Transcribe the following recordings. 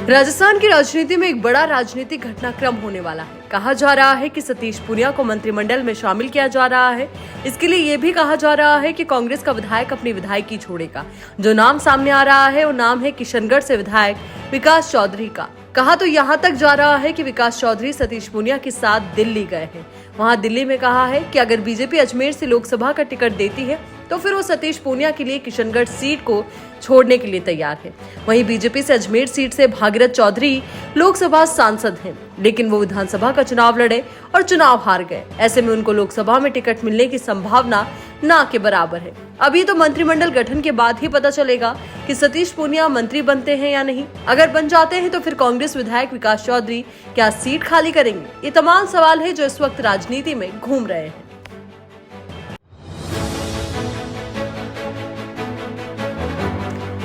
राजस्थान की राजनीति में एक बड़ा राजनीतिक घटनाक्रम होने वाला है। कहा जा रहा है कि सतीश पूनिया को मंत्रिमंडल में शामिल किया जा रहा है। इसके लिए ये भी कहा जा रहा है कि कांग्रेस का विधायक अपनी विधायकी छोड़ेगा। जो नाम सामने आ रहा है वो नाम है किशनगढ़ से विधायक विकास चौधरी का। कहा तो यहाँ तक जा रहा है कि विकास चौधरी सतीश पूनिया के साथ दिल्ली गए हैं। वहाँ दिल्ली में कहा है कि अगर बीजेपी अजमेर से लोकसभा का टिकट देती है तो फिर वो सतीश पूनिया के लिए किशनगढ़ सीट को छोड़ने के लिए तैयार है। वहीं बीजेपी से अजमेर सीट से भागीरथ चौधरी लोकसभा सांसद हैं, लेकिन वो विधानसभा का चुनाव लड़े और चुनाव हार गए। ऐसे में उनको लोकसभा में टिकट मिलने की संभावना ना के बराबर है। अभी तो मंत्रिमंडल गठन के बाद ही पता चलेगा कि सतीश पूनिया मंत्री बनते हैं या नहीं। अगर बन जाते हैं तो फिर कांग्रेस विधायक विकास चौधरी क्या सीट खाली करेंगे? ये तमाम सवाल है जो इस वक्त राजनीति में घूम रहे हैं।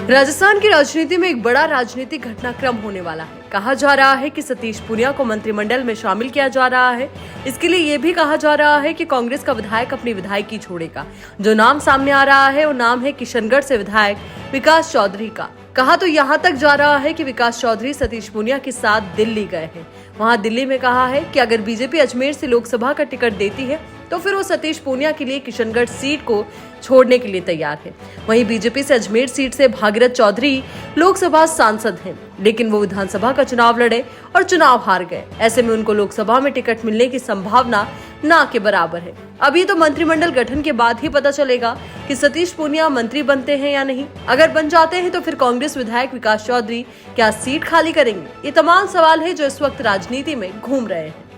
राजस्थान की राजनीति में एक बड़ा राजनीतिक घटनाक्रम होने वाला है। कहा जा रहा है कि सतीश पूनिया को मंत्रिमंडल में शामिल किया जा रहा है। इसके लिए ये भी कहा जा रहा है कि कांग्रेस का विधायक अपनी विधायकी छोड़ेगा। जो नाम सामने आ रहा है वो नाम है किशनगढ़ से विधायक विकास चौधरी का। कहा तो यहाँ तक जा रहा है कि विकास चौधरी सतीश पूनिया के साथ दिल्ली गए हैं। वहाँ दिल्ली में कहा है कि अगर बीजेपी अजमेर से लोकसभा का टिकट देती है तो फिर वो सतीश पूनिया के लिए किशनगढ़ सीट को छोड़ने के लिए तैयार है। वहीं बीजेपी से अजमेर सीट से भागीरथ चौधरी लोकसभा सांसद हैं, लेकिन वो विधानसभा का चुनाव लड़े और चुनाव हार गए। ऐसे में उनको लोकसभा में टिकट मिलने की संभावना ना के बराबर है। अभी तो मंत्रिमंडल गठन के बाद ही पता चलेगा कि सतीश पूनिया मंत्री बनते हैं या नहीं। अगर बन जाते हैं तो फिर कांग्रेस विधायक विकास चौधरी क्या सीट खाली करेंगे? ये तमाम सवाल है जो इस वक्त राजनीति में घूम रहे हैं।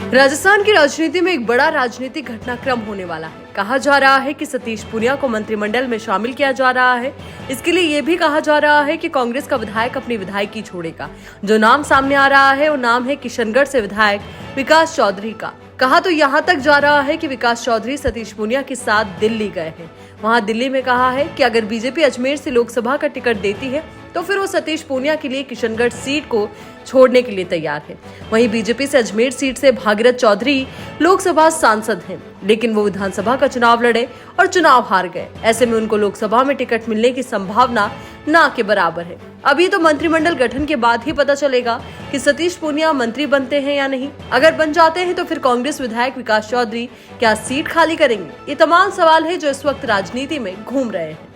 राजस्थान की राजनीति में एक बड़ा राजनीतिक घटनाक्रम होने वाला है। कहा जा रहा है कि सतीश पूनिया को मंत्रिमंडल में शामिल किया जा रहा है। इसके लिए ये भी कहा जा रहा है कि कांग्रेस का विधायक अपनी विधायकी छोड़ेगा। जो नाम सामने आ रहा है वो नाम है किशनगढ़ से विधायक विकास चौधरी का। कहा तो यहाँ तक जा रहा है कि विकास चौधरी सतीश पूनिया के साथ दिल्ली गए हैं। वहाँ दिल्ली में कहा है कि अगर बीजेपी अजमेर से लोकसभा का टिकट देती है तो फिर वो सतीश पूनिया के लिए किशनगढ़ सीट को छोड़ने के लिए तैयार है। वहीं बीजेपी से अजमेर सीट से भागीरथ चौधरी लोकसभा सांसद हैं, लेकिन वो विधानसभा का चुनाव लड़े और चुनाव हार गए। ऐसे में उनको लोकसभा में टिकट मिलने की संभावना ना के बराबर है। अभी तो मंत्रिमंडल गठन के बाद ही पता चलेगा कि सतीश पूनिया मंत्री बनते हैं या नहीं। अगर बन जाते हैं तो फिर कांग्रेस विधायक विकास चौधरी क्या सीट खाली करेंगे? ये तमाम सवाल है जो इस वक्त राजनीति में घूम रहे हैं।